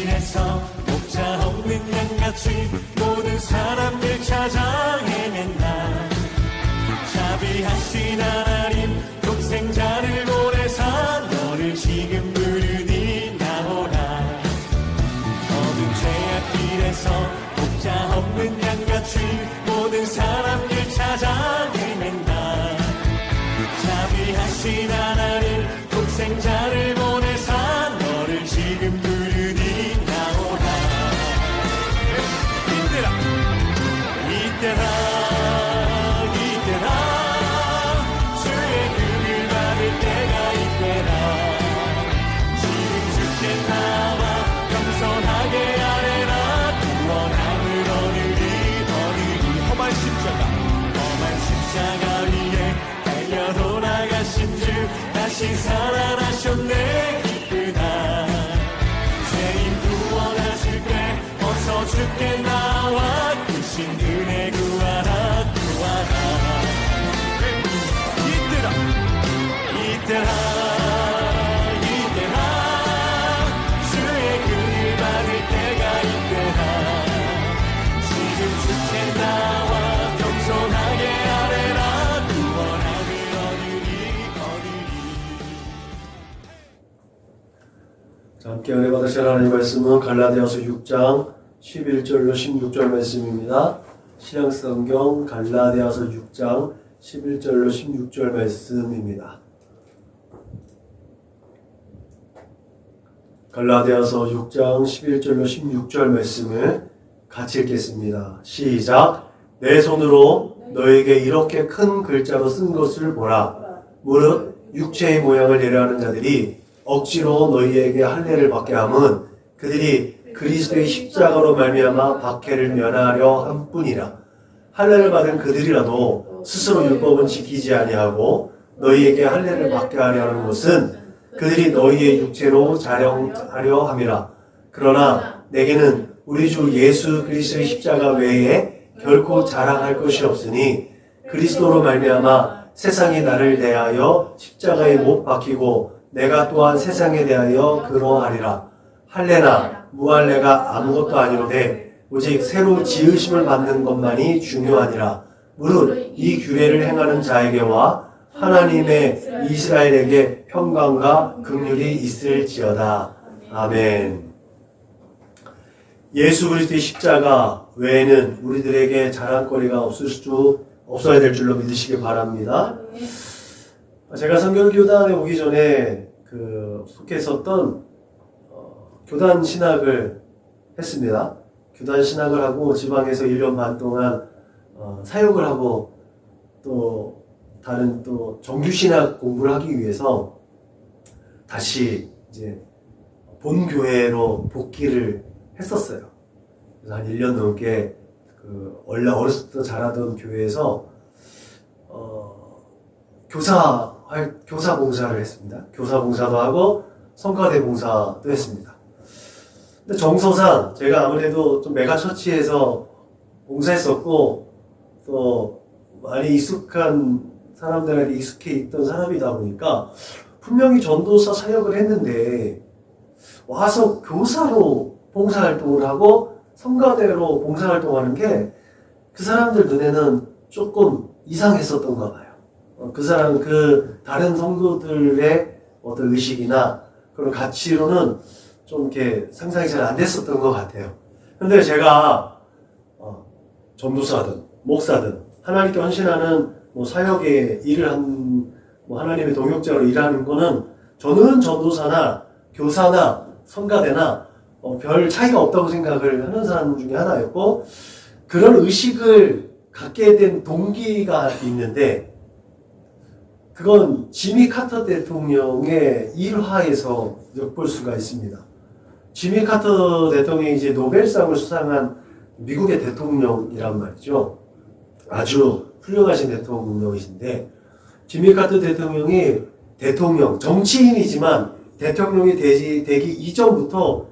길에서 목자 없는 양같이 모든 사람들 찾아 헤맨다. 자비하신 하나님 독생자를 보내사 너를 지금 부르니 나오라. 어두운 죄악 길에서 목자 없는 양같이 모든 사람들 찾아 헤맨다. 자비하신 하나님 독생자를 보내사 너를 지금 부르니 나오라. 이때라 주의 긍휼 받을 때가 이때라. 지금 주께 나와 겸손하게 아뢰라. 구원함을 얻으리 험한 십자가 위에 달려 돌아가신 주 다시 살아나셨네. 기쁘다. 죄인 구원하실 때 어서 주께 나와 크신 은혜 구하라. 이때라 주의 긍휼 받을 때가 이때라. 지금 주께 나와 겸손하게 아뢰라. 구원함을 얻으리. 자, 함께 은혜 받으실 하나님 말씀은 갈라디아서 6장 11절로 16절 말씀입니다. 신약성경 갈라디아서 6장 11절로 16절 말씀입니다. 갈라디아서 6장 11절로 16절 말씀을 같이 읽겠습니다. 시작. 내 손으로 너에게 이렇게 큰 글자로 쓴 것을 보라. 무릇 육체의 모양을 내려하는 자들이 억지로 너희에게 할례를 받게 함은 그들이 그리스도의 십자가로 말미암아 박해를 면하려 함뿐이라. 할례를 받은 그들이라도 스스로 율법은 지키지 아니하고 너희에게 할례를 받게 하려 하는 것은 그들이 너희의 육체로 자령하려 함이라. 그러나 내게는 우리 주 예수 그리스도의 십자가 외에 결코 자랑할 것이 없으니 그리스도로 말미암아 세상이 나를 대하여 십자가에 못 박히고 내가 또한 세상에 대하여 그러하리라. 할례나 무할례가 아무것도 아니로되 오직 새로 지으심을 받는 것만이 중요하니라. 무릇 이 규례를 행하는 자에게와 하나님의 이스라엘에게 평강과 긍휼이 있을지어다. 아멘. 예수 그리스도의 십자가 외에는 우리들에게 자랑거리가 없어야 될 줄로 믿으시기 바랍니다. 제가 선결교단에 오기 전에 속해 있었던 교단 신학을 했습니다. 교단 신학을 하고 지방에서 1년 반 동안 사역을 하고 또 다른 또 정규신학 공부를 하기 위해서 다시 이제 본 교회로 복귀를 했었어요. 그래서 한 1년 넘게 원래 어렸을 때 자라던 교회에서 교사 봉사를 했습니다. 교사 봉사도 하고 성가대 봉사도 했습니다. 근데 정서상 제가 아무래도 좀 메가처치에서 봉사했었고 또 많이 익숙한 사람들에게 익숙해 있던 사람이다 보니까 분명히 전도사 사역을 했는데 와서 교사로 봉사활동을 하고 성가대로 봉사활동하는 게 그 사람들 눈에는 조금 이상했었던가 봐요. 다른 성도들의 어떤 의식이나 그런 가치로는 좀 이렇게 상상이 잘 안 됐었던 것 같아요. 근데 제가 전도사든 목사든 하나님께 헌신하는 사역의 일을 하나님의 동역자로 일하는 거는 저는 전도사나 교사나 성가대나 별 차이가 없다고 생각을 하는 사람 중에 하나였고, 그런 의식을 갖게 된 동기가 있는데 그건 지미 카터 대통령의 일화에서 엿볼 수가 있습니다. 지미 카터 대통령이 이제 노벨상을 수상한 미국의 대통령이란 말이죠. 아주 훌륭하신 대통령이신데, 지미 카터 대통령이 정치인이지만 대통령이 되기 이전부터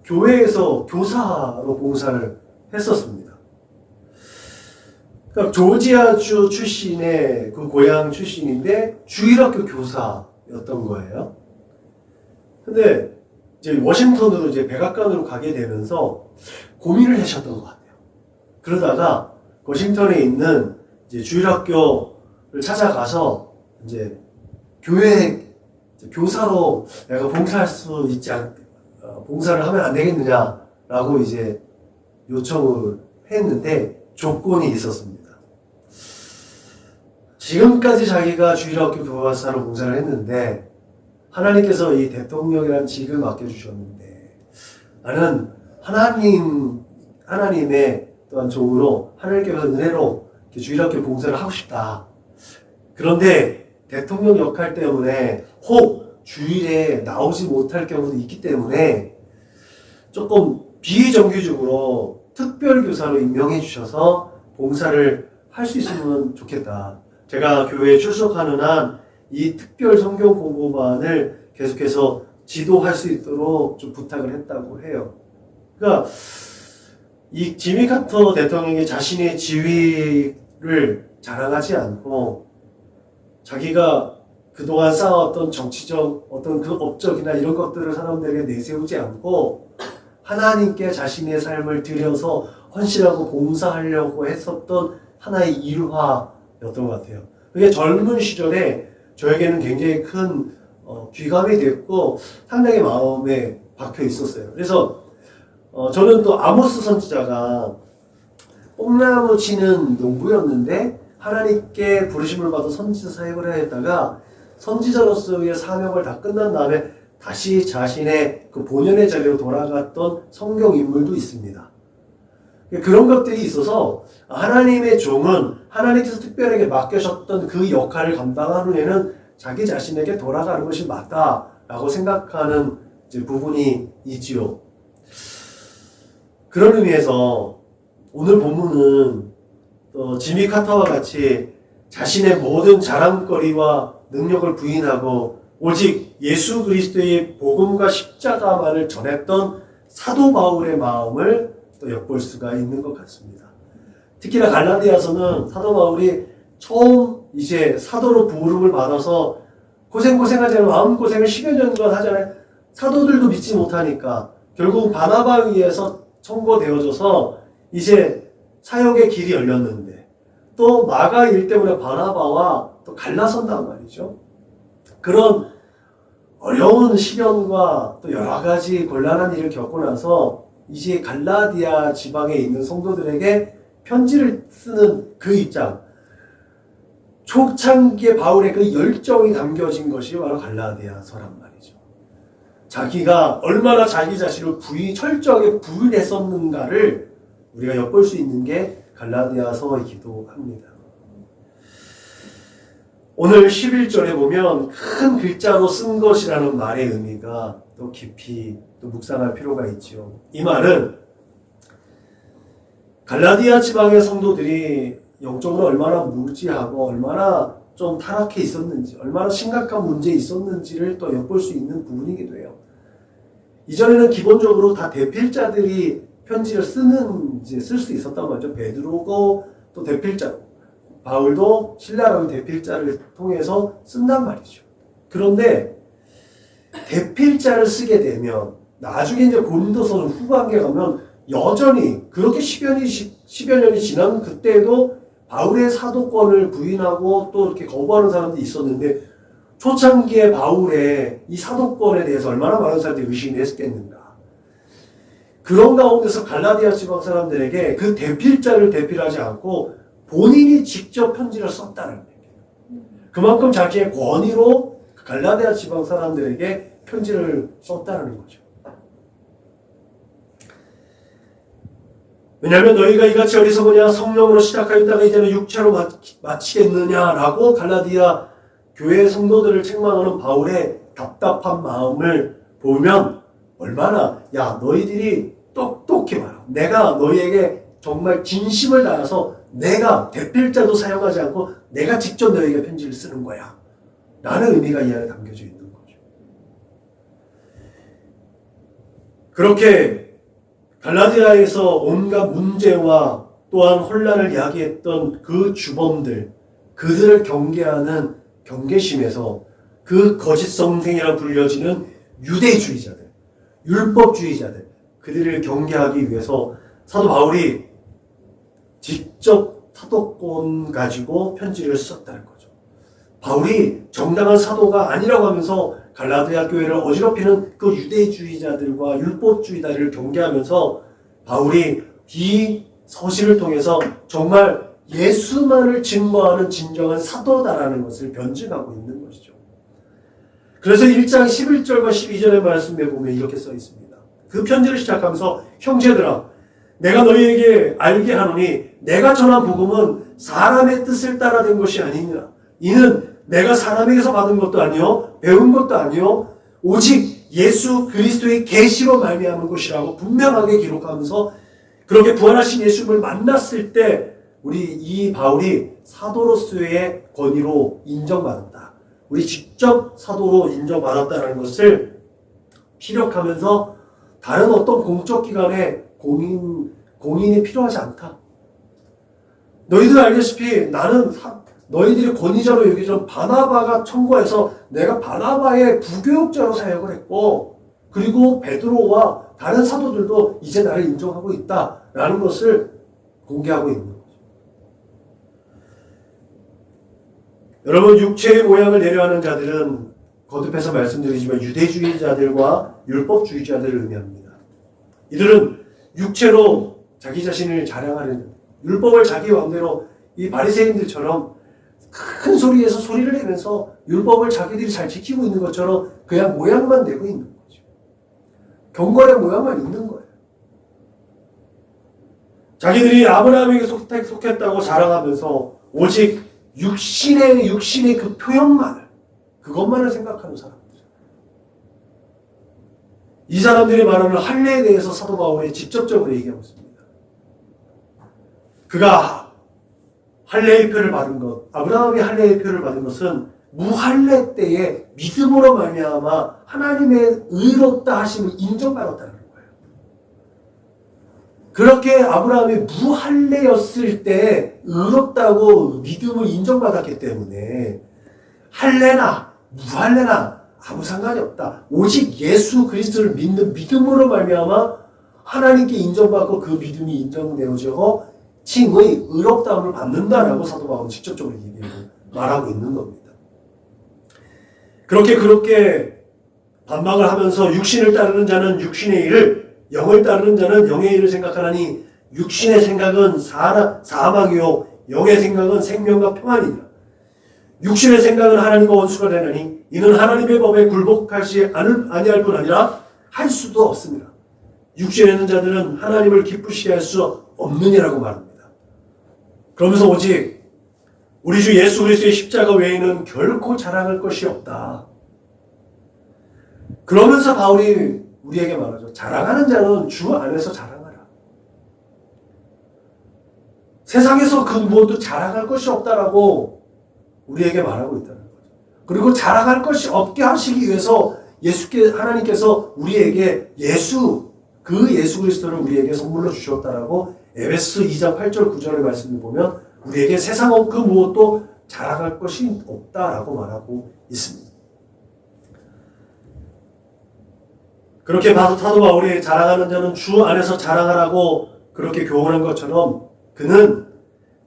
교회에서 교사로 봉사를 했었습니다. 그러니까 조지아주 출신의 그 고향 출신인데 주일학교 교사였던 거예요. 근데 이제 워싱턴으로 이제 백악관으로 가게 되면서 고민을 하셨던 것 같아요. 그러다가 워싱턴에 있는 이제 주일학교를 찾아가서 이제 교회 교사로 내가 봉사할 수 있지 봉사를 하면 안 되겠느냐라고 이제 요청을 했는데 조건이 있었습니다. 지금까지 자기가 주일학교 교사로 봉사를 했는데 하나님께서 이 대통령이라는 직을 맡겨주셨는데 나는 하나님의 또한 종으로 하나님께서 은혜로 주일학교 봉사를 하고 싶다. 그런데 대통령 역할 때문에 혹 주일에 나오지 못할 경우도 있기 때문에 조금 비정규직으로 특별교사로 임명해 주셔서 봉사를 할 수 있으면 좋겠다. 제가 교회에 출석하는 한 이 특별 성경 공부반을 계속해서 지도할 수 있도록 좀 부탁을 했다고 해요. 그러니까 이 지미 카터 대통령이 자신의 지위를 자랑하지 않고 자기가 그동안 쌓아왔던 정치적 어떤 그 업적이나 이런 것들을 사람들에게 내세우지 않고 하나님께 자신의 삶을 들여서 헌신하고 봉사하려고 했었던 하나의 일화였던 것 같아요. 그게 젊은 시절에 저에게는 굉장히 큰 귀감이 됐고 상당히 마음에 박혀 있었어요. 그래서 저는 또 아모스 선지자가 뽕나무 치는 농부였는데 하나님께 부르심을 받아 선지자 사역을 해야 했다가 선지자로서의 사명을 다 끝난 다음에 다시 자신의 그 본연의 자리로 돌아갔던 성경 인물도 있습니다. 그런 것들이 있어서 하나님의 종은 하나님께서 특별하게 맡겨셨던 그 역할을 감당한 후에는 자기 자신에게 돌아가는 것이 맞다라고 생각하는 이제 부분이 있지요. 그런 의미에서 오늘 본문은 지미 카터와 같이 자신의 모든 자랑거리와 능력을 부인하고 오직 예수 그리스도의 복음과 십자가만을 전했던 사도 바울의 마음을 또 엿볼 수가 있는 것 같습니다. 특히나 갈라디아서는 사도 바울이 처음 이제 사도로 부름을 받아서 고생하지 않으면 마음고생을 10여 년간 하잖아요. 사도들도 믿지 못하니까 결국 바나바에 의해서 청거되어져서 이제 사역의 길이 열렸는데 또 마가 일 때문에 바나바와 또 갈라선단 말이죠. 그런 어려운 시련과 또 여러 가지 곤란한 일을 겪고 나서 이제 갈라디아 지방에 있는 성도들에게 편지를 쓰는 그 입장, 초창기에 바울의 그 열정이 담겨진 것이 바로 갈라디아서란 말이죠. 자기가 얼마나 자기 자신을 철저하게 부인했었는가를 우리가 엿볼 수 있는 게 갈라디아서이기도 합니다. 오늘 11절에 보면 큰 글자로 쓴 것이라는 말의 의미가 또 깊이 또 묵상할 필요가 있죠. 이 말은 갈라디아 지방의 성도들이 영적으로 얼마나 무지하고 얼마나 좀 타락해 있었는지, 얼마나 심각한 문제에 있었는지를 또 엿볼 수 있는 부분이기도 해요. 이전에는 기본적으로 다 대필자들이 편지를 쓸 수 있었단 말이죠. 베드로고 또 대필자, 바울도 신라라는 대필자를 통해서 쓴단 말이죠. 그런데 대필자를 쓰게 되면 나중에 이제 고린도서는 후반기에 가면 여전히 그렇게 10여 년이 지난 그때도 바울의 사도권을 부인하고 또 이렇게 거부하는 사람들이 있었는데 초창기에 바울의 이 사도권에 대해서 얼마나 많은 사람들이 의심을 했겠는가. 그런 가운데서 갈라디아 지방 사람들에게 그 대필자를 대필하지 않고 본인이 직접 편지를 썼다는 얘기예요. 그만큼 자기의 권위로 갈라디아 지방 사람들에게 편지를 썼다는 거죠. 왜냐하면 너희가 이같이 어리석으냐 성령으로 시작하였다가 이제는 육체로 마치겠느냐라고 갈라디아 교회 성도들을 책망하는 바울의 답답한 마음을 보면 얼마나 너희들이 똑똑히 봐라. 내가 너희에게 정말 진심을 다해서 내가 대필자도 사용하지 않고 내가 직접 너희에게 편지를 쓰는 거야 라는 의미가 이 안에 담겨져 있는 거죠. 그렇게 갈라디아에서 온갖 문제와 또한 혼란을 야기했던 그 주범들, 그들을 경계하는 경계심에서 그 거짓 성생이라 불려지는 유대주의자들, 율법주의자들, 그들을 경계하기 위해서 사도 바울이 직접 사도권 가지고 편지를 썼다는 거죠. 바울이 정당한 사도가 아니라고 하면서 갈라디아 교회를 어지럽히는 그 유대주의자들과 율법주의자들을 경계하면서 바울이 이 서신을 통해서 정말 예수만을 증거하는 진정한 사도다라는 것을 변증하고 있는 것이죠. 그래서 1장 11절과 12절의 말씀에 보면 이렇게 써 있습니다. 그 편지를 시작하면서 형제들아 내가 너희에게 알게 하노니 내가 전한 복음은 사람의 뜻을 따라 된 것이 아니니라. 이는 내가 사람에게서 받은 것도 아니요 배운 것도 아니요 오직 예수 그리스도의 계시로 말미암은 것이라고 분명하게 기록하면서 그렇게 부활하신 예수를 만났을 때 우리 이 바울이 사도로서의 권위로 인정받았다. 우리 직접 사도로 인정받았다는 것을 피력하면서 다른 어떤 공적 기관에 공인이 필요하지 않다. 너희들 알다시피 나는 너희들이 권위자로 여기던 바나바가 청구해서 내가 바나바의 부교육자로 사역을 했고 그리고 베드로와 다른 사도들도 이제 나를 인정하고 있다라는 것을 공개하고 있는 거죠. 여러분 육체의 모양을 내려하는 자들은 거듭해서 말씀드리지만 유대주의자들과 율법주의자들을 의미합니다. 이들은 육체로 자기 자신을 자랑하는 율법을 자기 마음대로 이 바리새인들처럼 큰 소리에서 소리를 내면서 율법을 자기들이 잘 지키고 있는 것처럼 그냥 모양만 내고 있는 거죠. 경건의 모양만 있는 거예요. 자기들이 아브라함에게 속했다고 자랑하면서 오직 육신의 그 표현만을 그것만을 생각하는 사람들. 이 사람들이 말하는 할례에 대해서 사도 바울이 직접적으로 얘기하고 있습니다. 그가 할례의 표를 받은 것, 아브라함이 할례의 표를 받은 것은 무할례 때에 믿음으로 말미암아 하나님의 의롭다 하심을 인정받았다는 거예요. 그렇게 아브라함이 무할례였을 때 의롭다고 믿음을 인정받았기 때문에 할례나 무할례나 아무 상관이 없다. 오직 예수 그리스도를 믿는 믿음으로 말미암아 하나님께 인정받고 그 믿음이 인정되어져 칭의 의롭다함을 받는다라고 사도 바울은 직접적으로 말하고 있는 겁니다. 그렇게 반박을 하면서 육신을 따르는 자는 육신의 일을, 영을 따르는 자는 영의 일을 생각하나니 육신의 생각은 사망이요 영의 생각은 생명과 평안이니라. 육신의 생각은 하나님과 원수가 되나니 이는 하나님의 법에 굴복하지 아니할 뿐 아니라 할 수도 없습니다. 육신에 있는 자들은 하나님을 기쁘시게 할 수 없느니라고 말합니다. 그러면서 오직 우리 주 예수 그리스도의 십자가 외에는 결코 자랑할 것이 없다. 그러면서 바울이 우리에게 말하죠. 자랑하는 자는 주 안에서 자랑하라. 세상에서 그 무엇도 자랑할 것이 없다라고 우리에게 말하고 있다는 거죠. 그리고 자랑할 것이 없게 하시기 위해서 하나님께서 우리에게 그 예수 그리스도를 우리에게 선물로 주셨다라고 에베소 2장 8절 9절의 말씀을 보면 우리에게 세상 그 무엇도 자랑할 것이 없다라고 말하고 있습니다. 그렇게 사도 바울이 자랑하는 자는 주 안에서 자랑하라고 그렇게 교훈한 것처럼 그는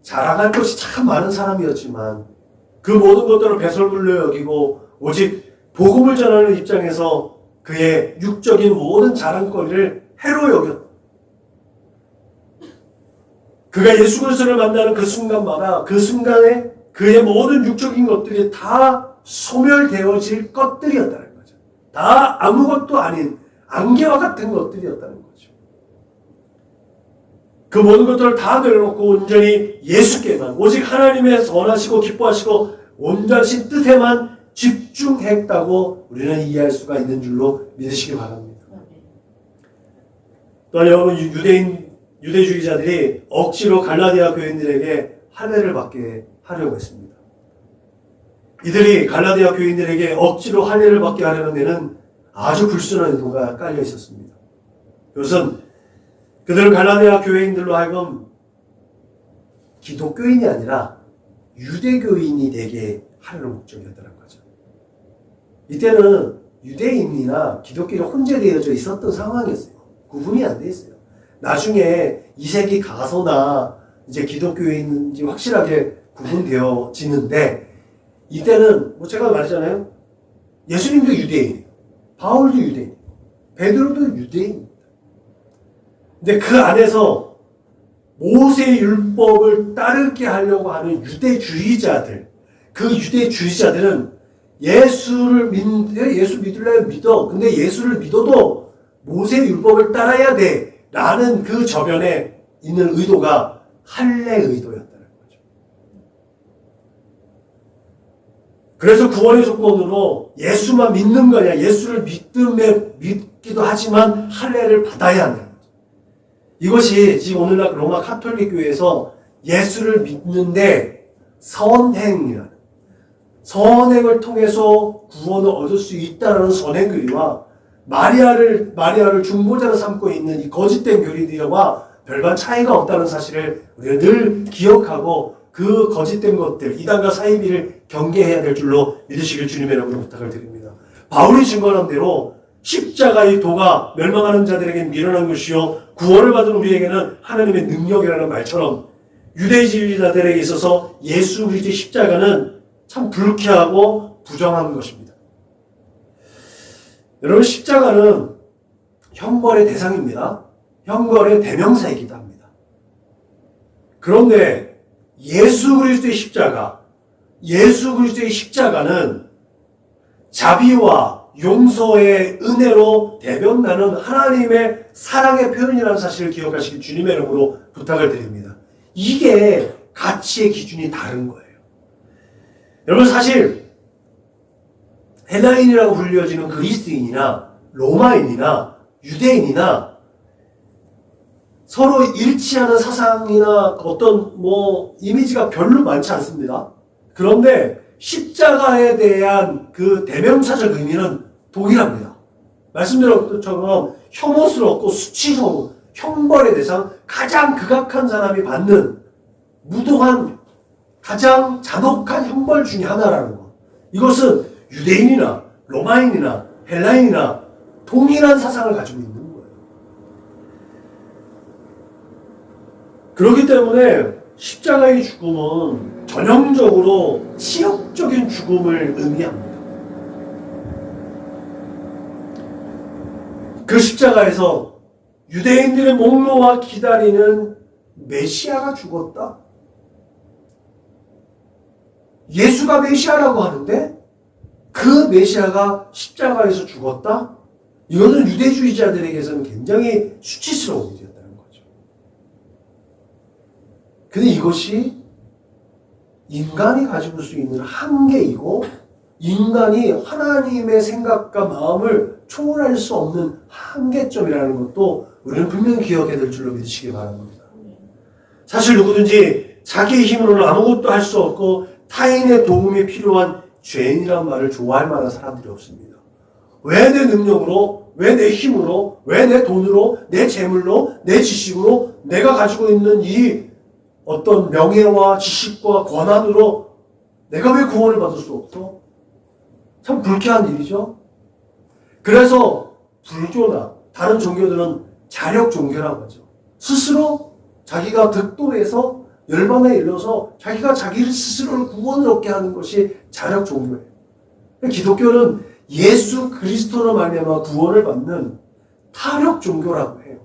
자랑할 것이 참 많은 사람이었지만 그 모든 것들을 배설물로 여기고 오직 복음을 전하는 입장에서 그의 육적인 모든 자랑거리를 해로 여겼다. 그가 예수 그리스도를 만나는 그 순간마다 그 순간에 그의 모든 육적인 것들이 다 소멸되어질 것들이었다는 거죠. 다 아무것도 아닌 안개와 같은 것들이었다는 거죠. 그 모든 것들을 다 내려놓고 온전히 예수께만 오직 하나님의 선하시고 기뻐하시고 온전하신 뜻에만 집중했다고 우리는 이해할 수가 있는 줄로 믿으시기 바랍니다. 또한 여러분 유대주의자들이 억지로 갈라디아 교인들에게 할례를 받게 하려고 했습니다. 이들이 갈라디아 교인들에게 억지로 할례를 받게 하려는 데는 아주 불순한 의도가 깔려 있었습니다. 이것은 그들은 갈라디아 교인들로 하여금 기독교인이 아니라 유대교인이 되게 하려는 목적이었다는 거죠. 이때는 유대인이나 기독교가 혼재되어져 있었던 상황이었어요. 구분이 안 돼 있어요. 나중에 2세기 가서나 이제 기독교에 있는지 확실하게 구분되어지는데, 이때는 뭐 제가 말했잖아요. 예수님도 유대인이에요. 바울도 유대인, 베드로도 유대인입니다. 근데 그 안에서 모세 율법을 따르게 하려고 하는 유대주의자들, 그 유대주의자들은 예수 믿으려면 믿어. 근데 예수를 믿어도 모세 율법을 따라야 돼. 라는 그 저변에 있는 의도가 할례 의도였다는 거죠. 그래서 구원의 조건으로 예수만 믿는 거냐, 예수를 믿기도 하지만 할례를 받아야 한다는 거죠. 이것이 지금 오늘날 로마 카톨릭 교회에서 예수를 믿는데 선행을 통해서 구원을 얻을 수 있다는 선행교리와 마리아를 중보자로 삼고 있는 이 거짓된 교리들과 별반 차이가 없다는 사실을 우리가 늘 기억하고 그 거짓된 것들, 이단과 사이비를 경계해야 될 줄로 믿으시길 주님의 이름으로 부탁을 드립니다. 바울이 증거한 대로 십자가의 도가 멸망하는 자들에게 미련한 것이요 구원을 받은 우리에게는 하나님의 능력이라는 말처럼 유대주의자들에게 있어서 예수 그리스도의 십자가는 참 불쾌하고 부정한 것입니다. 여러분, 십자가는 형벌의 대상입니다. 형벌의 대명사이기도 합니다. 그런데 예수 그리스도의 십자가는 자비와 용서의 은혜로 대변나는 하나님의 사랑의 표현이라는 사실을 기억하시길 주님의 이름으로 부탁을 드립니다. 이게 가치의 기준이 다른 거예요. 여러분, 사실 헬라인이라고 불려지는 그리스인이나 로마인이나 유대인이나 서로 일치하는 사상이나 어떤 이미지가 별로 많지 않습니다. 그런데 십자가에 대한 그 대명사적 의미는 동일합니다. 말씀드린 것처럼 혐오스럽고 수치스러운 형벌의 대상, 가장 극악한 사람이 받는 무도한 가장 잔혹한 형벌 중에 하나라는 것. 이것은 유대인이나 로마인이나 헬라인이나 동일한 사상을 가지고 있는 거예요. 그렇기 때문에 십자가의 죽음은 전형적으로 치욕적인 죽음을 의미합니다. 그 십자가에서 유대인들의 목 놓아 기다리는 메시아가 죽었다. 예수가 메시아라고 하는데 그 메시아가 십자가에서 죽었다? 이거는 유대주의자들에게서는 굉장히 수치스러운 일이었다는 거죠. 근데 이것이 인간이 가지고 수 있는 한계이고 인간이 하나님의 생각과 마음을 초월할 수 없는 한계점이라는 것도 우리는 분명히 기억해야 될 줄로 믿으시기 바랍니다. 사실 누구든지 자기의 힘으로는 아무것도 할 수 없고 타인의 도움이 필요한 죄인이란 말을 좋아할 만한 사람들이 없습니다. 왜 내 능력으로, 왜 내 힘으로, 왜 내 돈으로, 내 재물로, 내 지식으로 내가 가지고 있는 이 어떤 명예와 지식과 권한으로 내가 왜 구원을 받을 수 없어? 참 불쾌한 일이죠. 그래서 불교나 다른 종교들은 자력 종교라고 하죠. 스스로 자기가 득도해서 열반에 일러서 자기가 자기를 스스로를 구원을 얻게 하는 것이 자력 종교예요. 기독교는 예수 그리스도로 말미암아 구원을 받는 타력 종교라고 해요.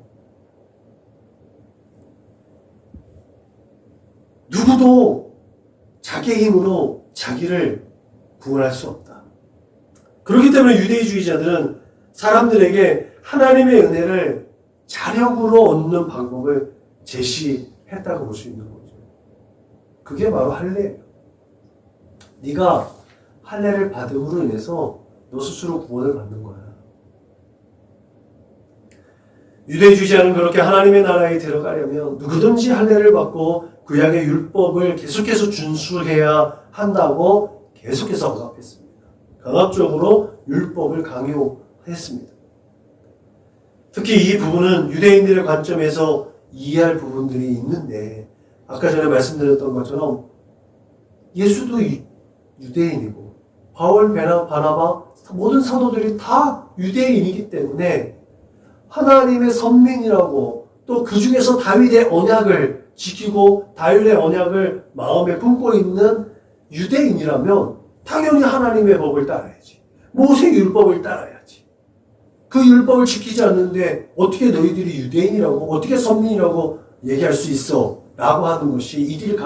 누구도 자기의 힘으로 자기를 구원할 수 없다. 그렇기 때문에 유대주의자들은 사람들에게 하나님의 은혜를 자력으로 얻는 방법을 제시했다고 볼 수 있는 거죠. 그게 바로 할례예요. 네가 할례를 받음으로 인해서 너 스스로 구원을 받는 거야. 유대주의자는 그렇게 하나님의 나라에 들어가려면 누구든지 할례를 받고 구약의 율법을 계속해서 준수해야 한다고 계속해서 억압했습니다. 강압적으로 율법을 강요했습니다. 특히 이 부분은 유대인들의 관점에서 이해할 부분들이 있는데 아까 전에 말씀드렸던 것처럼 예수도 유대인이고 바울, 바나바, 모든 사도들이 다 유대인이기 때문에 하나님의 선민이라고, 또 그 중에서 다윗의 언약을 지키고 다윗의 언약을 마음에 품고 있는 유대인이라면 당연히 하나님의 법을 따라야지. 모세의 율법을 따라야지. 그 율법을 지키지 않는데 어떻게 너희들이 유대인이라고, 어떻게 선민이라고 얘기할 수 있어? 라고 하는 것이 이들이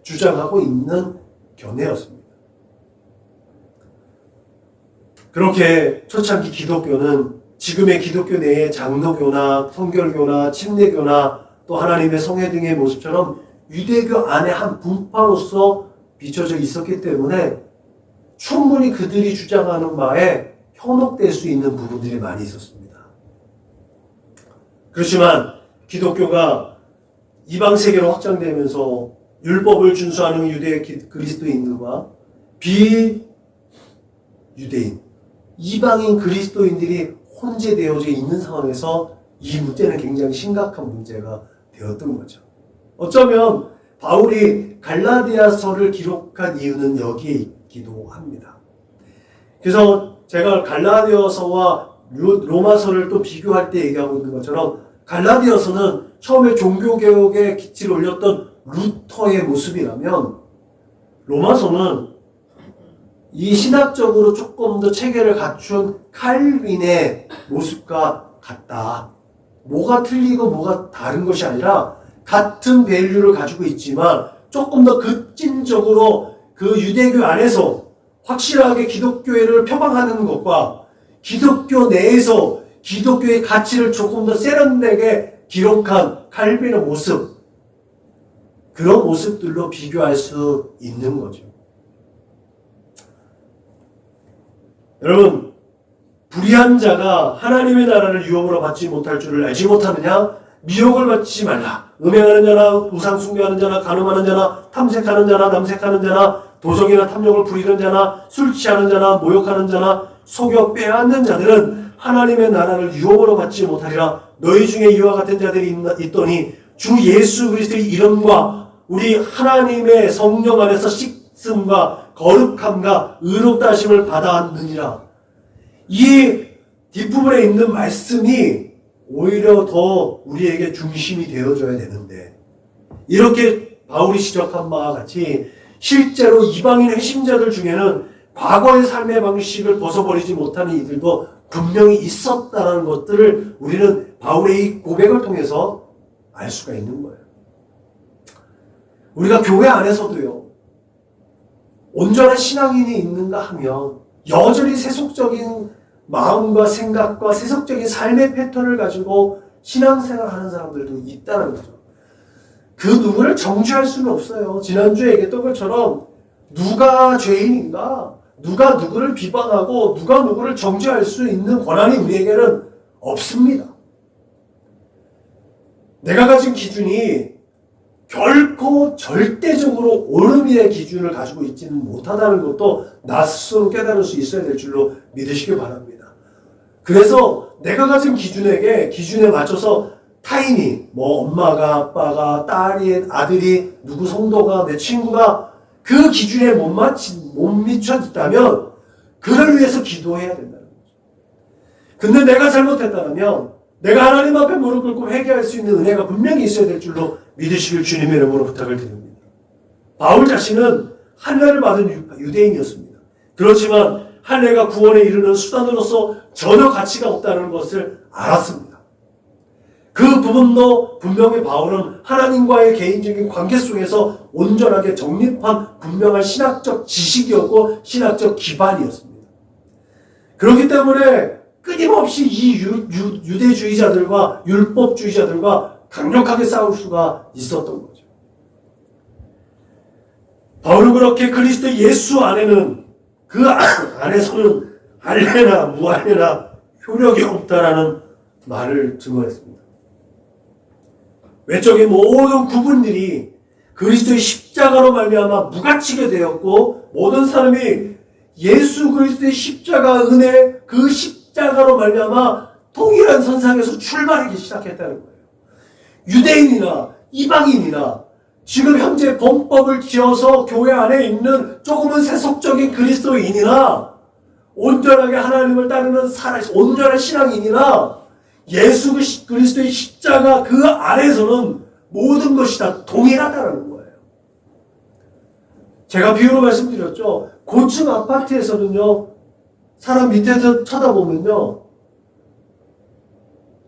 주장하고 있는 견해였습니다. 그렇게 초창기 기독교는 지금의 기독교 내에 장로교나 성결교나 침례교나 또 하나님의 성회 등의 모습처럼 유대교 안에 한 분파로서 비춰져 있었기 때문에 충분히 그들이 주장하는 바에 현혹될 수 있는 부분들이 많이 있었습니다. 그렇지만 기독교가 이방 세계로 확장되면서 율법을 준수하는 유대 그리스도인들과 비유대인, 이방인 그리스도인들이 혼재되어져 있는 상황에서 이 문제는 굉장히 심각한 문제가 되었던 거죠. 어쩌면 바울이 갈라디아서를 기록한 이유는 여기에 있기도 합니다. 그래서 제가 갈라디아서와 로마서를 또 비교할 때 얘기하고 있는 것처럼 갈라디아서는 처음에 종교개혁에 기치를 올렸던 루터의 모습이라면 로마서는 이 신학적으로 조금 더 체계를 갖춘 칼빈의 모습과 같다. 뭐가 틀리고 뭐가 다른 것이 아니라 같은 밸류를 가지고 있지만 조금 더 급진적으로 그 유대교 안에서 확실하게 기독교를 표방하는 것과 기독교 내에서 기독교의 가치를 조금 더 세련되게 기록한 칼빈의 모습, 그런 모습들로 비교할 수 있는 거죠. 여러분, 불의한 자가 하나님의 나라를 유업으로 받지 못할 줄을 알지 못하느냐? 미혹을 받지 말라. 음행하는 자나 우상 숭배하는 자나 간음하는 자나 탐색하는 자나 남색하는 자나 도적이나 탐욕을 부리는 자나 술 취하는 자나 모욕하는 자나 속여 빼앗는 자들은 하나님의 나라를 유업으로 받지 못하리라. 너희 중에 이와 같은 자들이 있더니 주 예수 그리스도의 이름과 우리 하나님의 성령 안에서 씻음과 거룩함과 의롭다 하심을 받았느니라. 이 뒷부분에 있는 말씀이 오히려 더 우리에게 중심이 되어줘야 되는데, 이렇게 바울이 지적한 바와 같이 실제로 이방인 회심자들 중에는 과거의 삶의 방식을 벗어버리지 못하는 이들도 분명히 있었다는 것들을 우리는 바울의 이 고백을 통해서 알 수가 있는 거예요. 우리가 교회 안에서도요, 온전한 신앙인이 있는가 하면 여전히 세속적인 마음과 생각과 세속적인 삶의 패턴을 가지고 신앙생활을 하는 사람들도 있다는 거죠. 그 누구를 정죄할 수는 없어요. 지난주에 얘기했던 것처럼 누가 죄인인가, 누가 누구를 비방하고 누가 누구를 정죄할 수 있는 권한이 우리에게는 없습니다. 내가 가진 기준이 결코 절대적으로 옳음의 기준을 가지고 있지는 못하다는 것도 나 스스로 깨달을 수 있어야 될 줄로 믿으시기 바랍니다. 그래서 내가 가진 기준에 맞춰서 타인이, 엄마가, 아빠가, 딸이, 아들이, 누구 성도가, 내 친구가 그 기준에 못 미쳐 있다면 그를 위해서 기도해야 된다는 거죠. 근데 내가 잘못했다면 내가 하나님 앞에 무릎 꿇고 회개할 수 있는 은혜가 분명히 있어야 될 줄로 믿으시길 주님의 이름으로 부탁을 드립니다. 바울 자신은 할례를 받은 유대인이었습니다. 그렇지만 할례가 구원에 이르는 수단으로서 전혀 가치가 없다는 것을 알았습니다. 그 부분도 분명히 바울은 하나님과의 개인적인 관계 속에서 온전하게 정립한 분명한 신학적 지식이었고 신학적 기반이었습니다. 그렇기 때문에 끊임없이 이 유대주의자들과 율법주의자들과 강력하게 싸울 수가 있었던 거죠. 바울은 그렇게 그리스도 예수 안에는, 그 안에서는 할례나 무할례나 효력이 없다라는 말을 증언했습니다. 외적인 모든 구분들이 그리스도의 십자가로 말미암아 무가치게 되었고, 모든 사람이 예수 그리스도의 십자가 은혜, 그 십자가로 말미암아 동일한 선상에서 출발하기 시작했다는 거예요. 유대인이나 이방인이나 지금 현재 범법을 지어서 교회 안에 있는 조금은 세속적인 그리스도인이나 온전하게 하나님을 따르는 온전한 신앙인이나 예수 그리스도의 십자가 그 안에서는 모든 것이 다 동일하다는 거예요. 제가 비유로 말씀드렸죠. 고층 아파트에서는요, 사람 밑에서 쳐다보면요,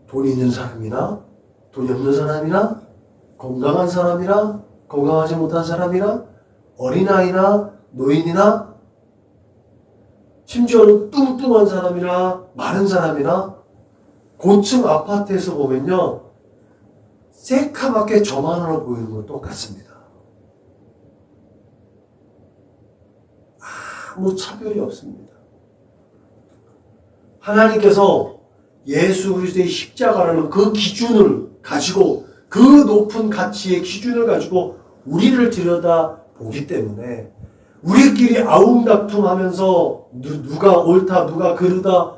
돈 있는 사람이나 돈이 없는 사람이나 건강한 사람이나 건강하지 못한 사람이나 어린아이나 노인이나 심지어는 뚱뚱한 사람이나 마른 사람이나 고층 아파트에서 보면요, 새카맣게 저만 하나 보이는 건 똑같습니다. 아무 차별이 없습니다. 하나님께서 예수 그리스도의 십자가라는 그 기준을 가지고, 그 높은 가치의 기준을 가지고 우리를 들여다보기 때문에 우리끼리 아웅다툼하면서 누가 옳다 누가 그르다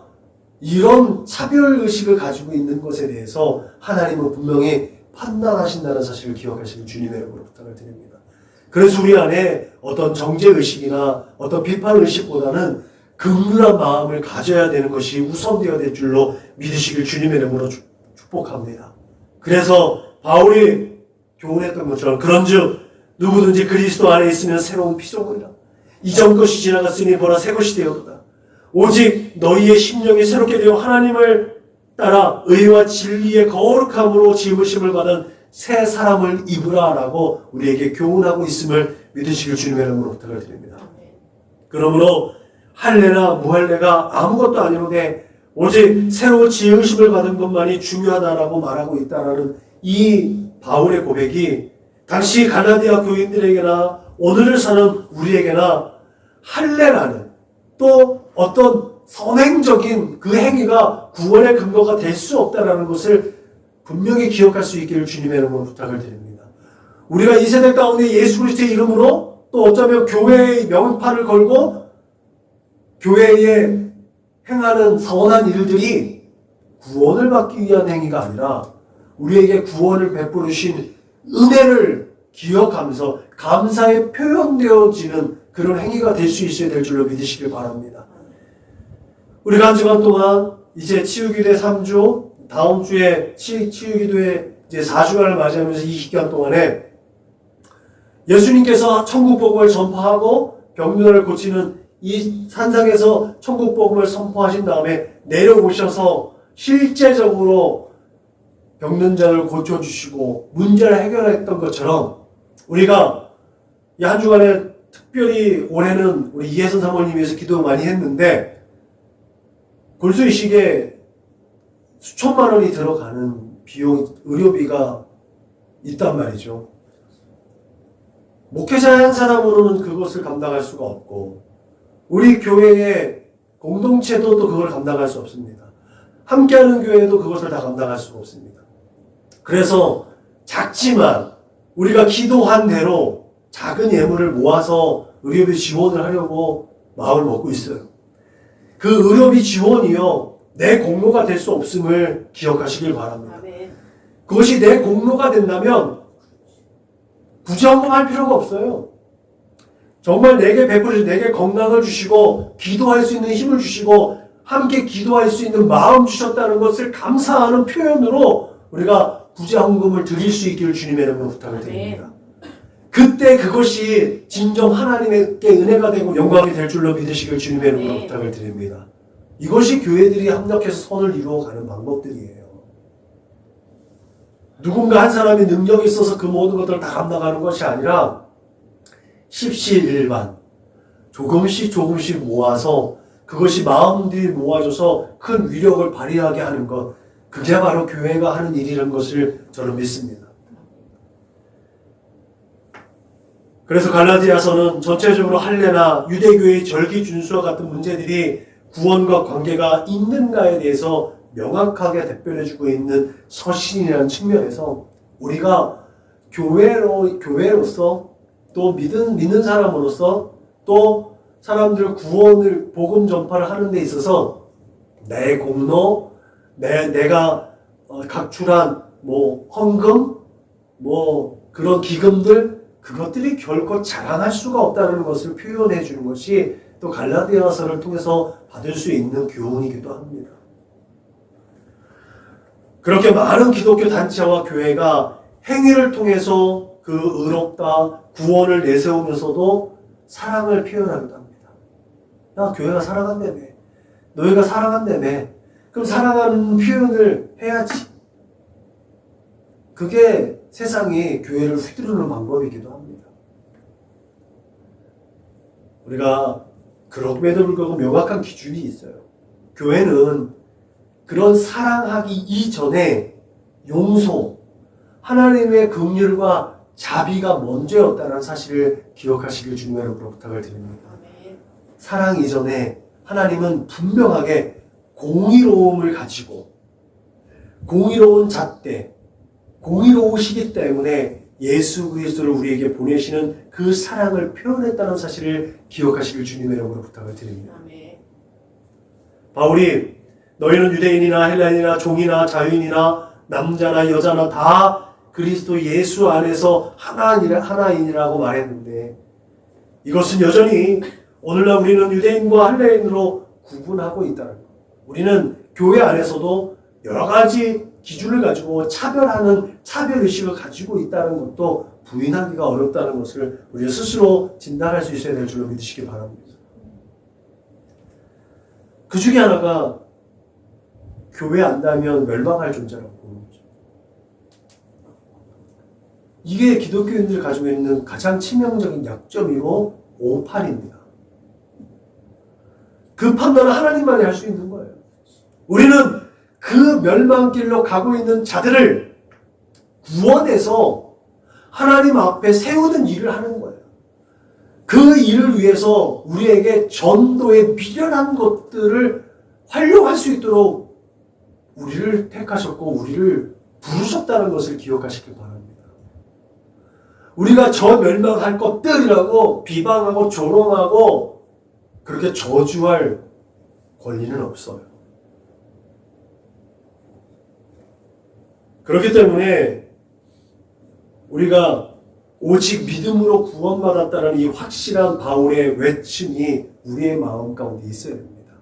이런 차별의식을 가지고 있는 것에 대해서 하나님은 분명히 판단하신다는 사실을 기억하시길 주님의 이름으로 부탁을 드립니다. 그래서 우리 안에 어떤 정죄의식이나 어떤 비판의식보다는 긍휼한 마음을 가져야 되는 것이 우선되어야 될 줄로 믿으시길 주님의 이름으로 축복합니다. 그래서 바울이 교훈했던 것처럼 그런즉 누구든지 그리스도 안에 있으면 새로운 피조물이라. 이전 것이 지나갔으니 보라 새 것이 되었도다. 오직 너희의 심령이 새롭게 되어 하나님을 따라 의와 진리의 거룩함으로 지으심을 받은 새 사람을 입으라라고 우리에게 교훈하고 있음을 믿으시길 주님의 이름으로 부탁을 드립니다. 그러므로 할례나 무할례가 아무것도 아니오되 오직 새로 지으심을 받은 것만이 중요하다라고 말하고 있다라는 이 바울의 고백이 당시 갈라디아 교인들에게나 오늘을 사는 우리에게나 할례라는 또 어떤 선행적인 그 행위가 구원의 근거가 될 수 없다라는 것을 분명히 기억할 수 있기를 주님의 이름으로 부탁을 드립니다. 우리가 이 세대 가운데 예수 그리스도의 이름으로 또 어쩌면 교회의 명판을 걸고 교회에 행하는 선한 일들이 구원을 받기 위한 행위가 아니라 우리에게 구원을 베풀어 주신 은혜를 기억하면서 감사에 표현되어지는 그런 행위가 될 수 있어야 될 줄로 믿으시길 바랍니다. 우리가 한 주간 동안 이제 치유기도회 3주, 다음 주에 치유기도회 이제 4주간을 맞이하면서 이 기간 동안에 예수님께서 천국 복음을 전파하고 병들을 고치는 이 산상에서 천국 복음을 선포하신 다음에 내려오셔서 실제적으로 병든 자를 고쳐주시고 문제를 해결했던 것처럼 우리가 이 한 주간에 특별히 올해는 우리 이혜선 사모님 위해서 기도 많이 했는데 골수이식에 수천만 원이 들어가는 비용, 의료비가 있단 말이죠. 목회자 한 사람으로는 그것을 감당할 수가 없고 우리 교회의 공동체도 또 그걸 감당할 수 없습니다. 함께하는 교회도 그것을 다 감당할 수가 없습니다. 그래서 작지만 우리가 기도한 대로 작은 예물을 모아서 의료비 지원을 하려고 마음을 먹고 있어요. 그 의료비 지원이요, 내 공로가 될 수 없음을 기억하시길 바랍니다. 그것이 내 공로가 된다면 부정할 필요가 없어요. 정말 내게 베풀으시고 내게 건강을 주시고 기도할 수 있는 힘을 주시고 함께 기도할 수 있는 마음 주셨다는 것을 감사하는 표현으로 우리가 부자헌금을 드릴 수 있기를 주님의 이름으로 부탁을 드립니다. 그때 그것이 진정 하나님께 은혜가 되고 영광이 될 줄로 믿으시길 주님의 이름으로 부탁을 드립니다. 이것이 교회들이 합력해서 선을 이루어가는 방법들이에요. 누군가 한 사람이 능력이 있어서 그 모든 것들을 다 감당하는 것이 아니라 십시일반 조금씩 모아서 그것이 마음들이 모아져서 큰 위력을 발휘하게 하는 것, 그게 바로 교회가 하는 일이라는 것을 저는 믿습니다. 그래서 갈라디아서는 전체적으로 할례나 유대교의 절기 준수와 같은 문제들이 구원과 관계가 있는가에 대해서 명확하게 대변해주고 있는 서신이라는 측면에서 우리가 교회로서 또 믿는 사람으로서 또 사람들 구원을 복음 전파를 하는 데 있어서 내 공로, 내가 각출한 헌금, 그런 기금들, 그것들이 결코 자랑할 수가 없다는 것을 표현해 주는 것이 또 갈라디아서를 통해서 받을 수 있는 교훈이기도 합니다. 그렇게 많은 기독교 단체와 교회가 행위를 통해서 그 의롭다 구원을 내세우면서도 사랑을 표현하기도 합니다. 야, 교회가 사랑한다며. 너희가 사랑한다며. 그럼 사랑하는 표현을 해야지. 그게 세상이 교회를 휘두르는 방법이기도 합니다. 우리가 그럼에도 불구하고 명확한 기준이 있어요. 교회는 그런 사랑하기 이전에 용서, 하나님의 긍휼과 자비가 먼저였다는 사실을 기억하시길 주님의 이름으로 부탁을 드립니다. 사랑 이전에 하나님은 분명하게 공의로움을 가지고 공의로운 잣대, 공의로우시기 때문에 예수 그리스도를 우리에게 보내시는 그 사랑을 표현했다는 사실을 기억하시길 주님의 이름으로 부탁을 드립니다. 바울이 너희는 유대인이나 헬라인이나 종이나 자유인이나 남자나 여자나 다 그리스도 예수 안에서 하나인이라고 말했는데 이것은 여전히 오늘날 우리는 유대인과 헬라인으로 구분하고 있다는 것. 우리는 교회 안에서도 여러 가지 기준을 가지고 차별하는 차별의식을 가지고 있다는 것도 부인하기가 어렵다는 것을 우리가 스스로 진단할 수 있어야 될 줄로 믿으시기 바랍니다. 그 중에 하나가 교회 안다면 멸망할 존재라고 보는 거죠. 이게 기독교인들이 가지고 있는 가장 치명적인 약점이고 오판입니다. 그 판단은 하나님만이 할 수 있는 거예요. 우리는 그 멸망길로 가고 있는 자들을 구원해서 하나님 앞에 세우는 일을 하는 거예요. 그 일을 위해서 우리에게 전도에 미련한 것들을 활용할 수 있도록 우리를 택하셨고 우리를 부르셨다는 것을 기억하시길 바랍니다. 우리가 저 멸망할 것들이라고 비방하고 조롱하고 그렇게 저주할 권리는 없어요. 그렇기 때문에 우리가 오직 믿음으로 구원받았다는 이 확실한 바울의 외침이 우리의 마음 가운데 있어야 됩니다.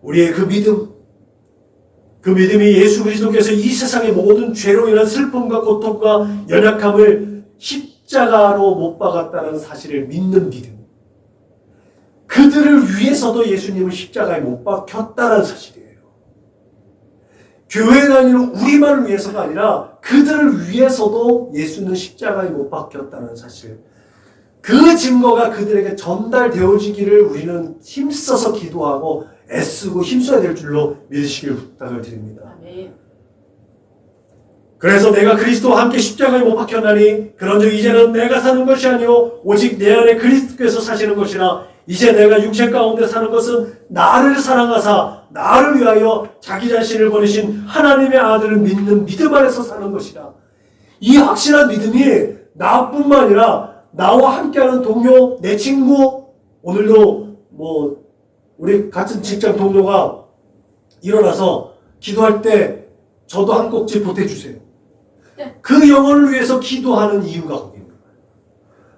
우리의 그 믿음이 예수 그리스도께서 이 세상의 모든 죄로 인한 슬픔과 고통과 연약함을 십자가로 못 박았다는 사실을 믿는 믿음. 그들을 위해서도 예수님을 십자가에 못 박혔다는 사실이에요. 교회 다니는 우리만을 위해서가 아니라 그들을 위해서도 예수는 십자가에 못 박혔다는 사실. 그 증거가 그들에게 전달되어지기를 우리는 힘써서 기도하고 애쓰고 힘써야 될 줄로 믿으시길 부탁을 드립니다. 그래서 내가 그리스도와 함께 십자가에 못 박혔나니 그런즉 이제는 내가 사는 것이 아니요 오직 내 안에 그리스도께서 사시는 것이라 이제 내가 육체 가운데 사는 것은 나를 사랑하사 나를 위하여 자기 자신을 보내신 하나님의 아들을 믿는 믿음 안에서 사는 것이라. 이 확실한 믿음이 나뿐만 아니라 나와 함께하는 동료, 내 친구, 오늘도 우리 같은 직장 동료가 일어나서 기도할 때 저도 한 꼭지 보태주세요. 그 영혼을 위해서 기도하는 이유가 거기입니다.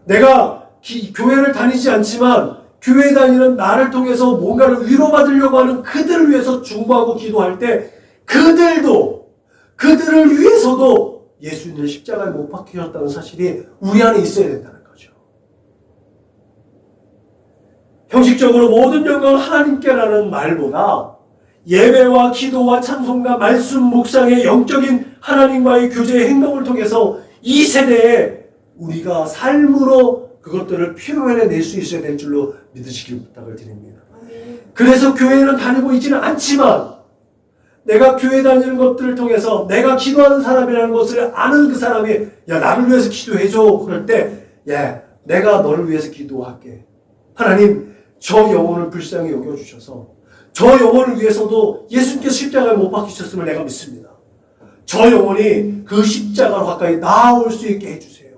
내가 교회를 다니지 않지만 교회 다니는 나를 통해서 뭔가를 위로받으려고 하는 그들을 위해서 중보하고 기도할 때 그들을 위해서도 예수님을 십자가에 못 박히셨다는 사실이 우리 안에 있어야 된다는 거죠. 형식적으로 모든 영광을 하나님께라는 말보다 예배와 기도와 찬송과 말씀 묵상의 영적인 하나님과의 교제의 행동을 통해서 이 세대에 우리가 삶으로 그것들을 표현해낼 수 있어야 될 줄로 믿으시길 부탁을 드립니다. 그래서 교회는 다니고 있지는 않지만 내가 교회 다니는 것들을 통해서 내가 기도하는 사람이라는 것을 아는 그 사람이 야 나를 위해서 기도해줘 그럴 때 야 내가 너를 위해서 기도할게. 하나님 저 영혼을 불쌍히 여겨주셔서 저 영혼을 위해서도 예수님께서 십자가에 못 박히셨음을 내가 믿습니다. 저 영혼이 그 십자가로 가까이 나아올 수 있게 해주세요.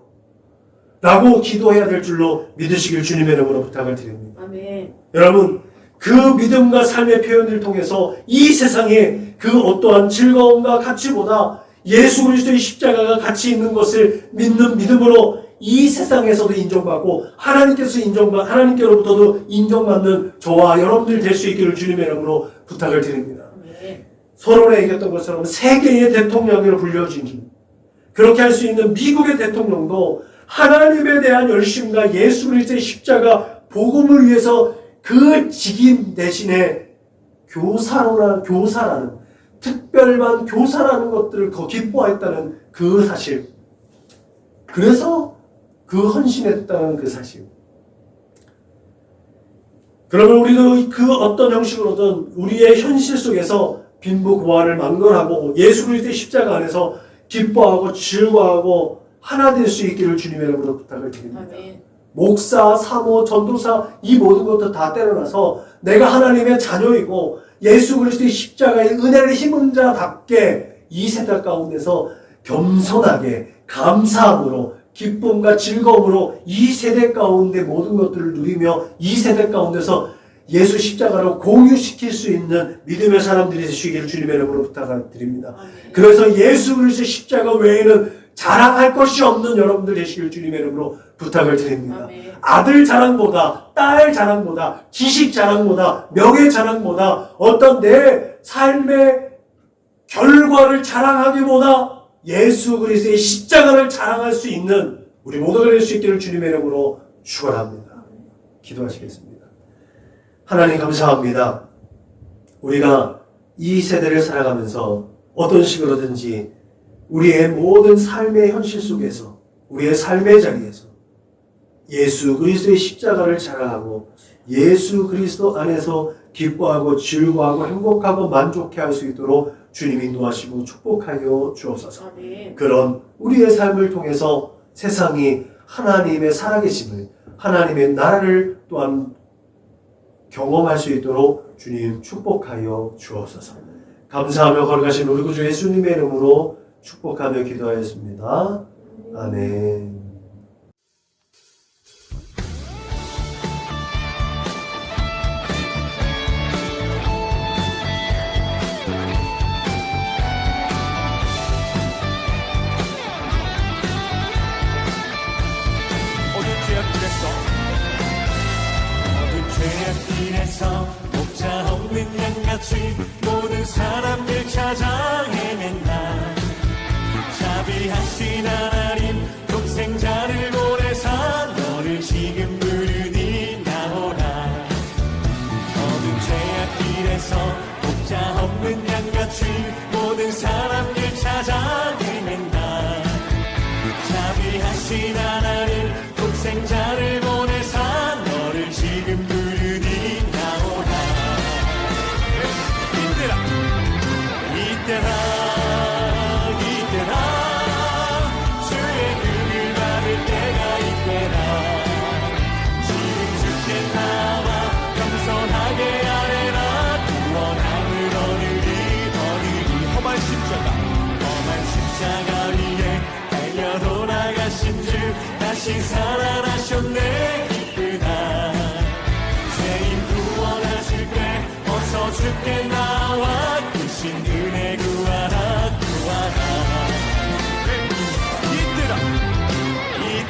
라고 기도해야 될 줄로 믿으시길 주님의 이름으로 부탁을 드립니다. 아멘. 여러분 그 믿음과 삶의 표현을 통해서 이 세상에 그 어떠한 즐거움과 가치보다 예수 그리스도의 십자가가 가치 있는 것을 믿는 믿음으로 이 세상에서도 인정받고 하나님께로부터도 인정받는 저와 여러분들이 될 수 있기를 주님의 이름으로 부탁을 드립니다. 서론에 얘기했던 것처럼 세계의 대통령으로 불려진 그렇게 할 수 있는 미국의 대통령도 하나님에 대한 열심과 예수 그리스도의 십자가 복음을 위해서 그 직임 대신에 교사라는 특별한 교사라는 것들을 더 기뻐했다는 그 사실, 그래서 그 헌신했다는 그 사실. 그러면 우리도 그 어떤 형식으로든 우리의 현실 속에서 빈부고아를 막론하고 예수 그리스도의 십자가 안에서 기뻐하고 즐거워하고 하나 될 수 있기를 주님의 이름으로 부탁을 드립니다. 아멘. 목사, 사모, 전도사 이 모든 것도 다 때려놔서 내가 하나님의 자녀이고 예수 그리스도의 십자가의 은혜를 힘은 자답게 이 세대 가운데서 겸손하게 감사함으로 기쁨과 즐거움으로 이 세대 가운데 모든 것들을 누리며 이 세대 가운데서 예수 십자가로 공유시킬 수 있는 믿음의 사람들이 되시기를 주님의 이름으로 부탁드립니다. 그래서 예수 그리스도의 십자가 외에는 자랑할 것이 없는 여러분들 되시기를 주님의 이름으로 부탁을 드립니다. 아멘. 아들 자랑보다 딸 자랑보다 지식 자랑보다 명예 자랑보다 어떤 내 삶의 결과를 자랑하기보다 예수 그리스도의 십자가를 자랑할 수 있는 우리 모두가 될 수 있기를 주님의 이름으로 축원합니다. 기도하시겠습니다. 하나님 감사합니다. 우리가 이 세대를 살아가면서 어떤 식으로든지 우리의 모든 삶의 현실 속에서 우리의 삶의 자리에서 예수 그리스도의 십자가를 자랑하고 예수 그리스도 안에서 기뻐하고 즐거워하고 행복하고 만족해 할 수 있도록 주님 인도하시고 축복하여 주옵소서. 아멘. 그런 우리의 삶을 통해서 세상이 하나님의 살아계심을 하나님의 나라를 또한 경험할 수 있도록 주님 축복하여 주옵소서. 감사하며 걸어가신 우리 구주 예수님의 이름으로 축복하며 기도하였습니다. 아멘. 죄악길에서 목자 없는 양같이 모든 사람들 찾아 헤맨다. 자비하신 하나님 독생자를 보내사 너를 지금 부르니 나오라. 모든 죄악길에서 목자 없는 양같이 모든 사람들 찾아 헤맨다. 자비하신 하나님 독생자를 보내사 너를 지금 부르니 나오라. 이때라 주의 긍휼 받을 때가 이때라. 지금 주께 나와 겸손하게 아뢰라. 구원함을 얻으리 험한 십자가 위에 달려 돌아가신 주 다시 살아나셨네. 기쁘다. 죄인 구원하실 때 어서 주께 나와 크신 은혜 구하라.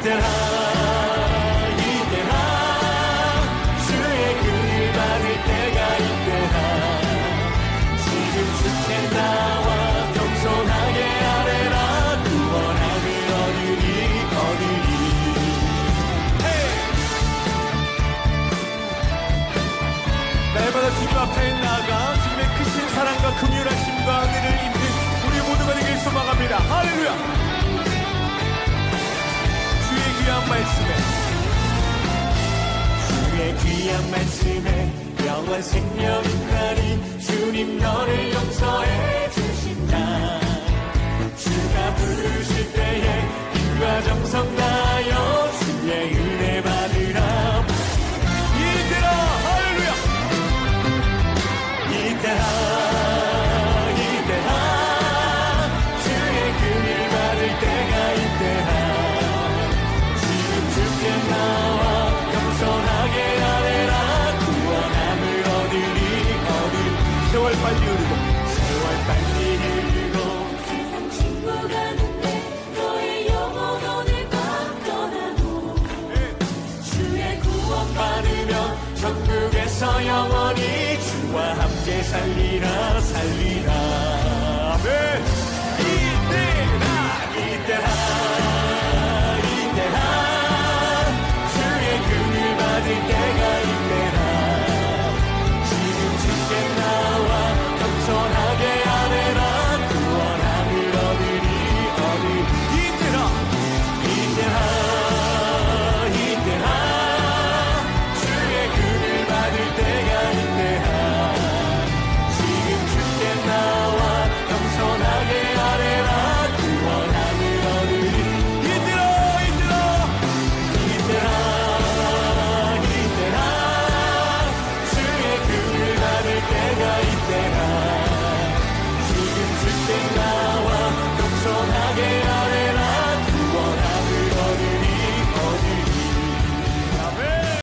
이때라 주의 긍휼 받을 때가 이때라. 지금 주께 나와 겸손하게 아뢰라. 구원함을 얻으리. 날마다 주님 앞에 나아가 주님의 크신 사랑과 긍휼하심과 은혜를 입는 우리 모두가 되길 소망합니다. 할렐루야. 주의 귀한 말씀에 영원 생명 있나니 주님 너를 용서해 주신다. 주가 부르실 때에 힘과 정성 다하여 주의 은혜 받으라. 이때라 할렐루야. 이때라 주의 긍휼 받을 때가 이때라. 주께 나와 겸손하게 아뢰라. 구원함을 얻으리. 세월 빨리 흐르고 세상 친구 가는데 너의 영혼 오늘 밤 떠나. 영원히 주와 함께 살리라 살리라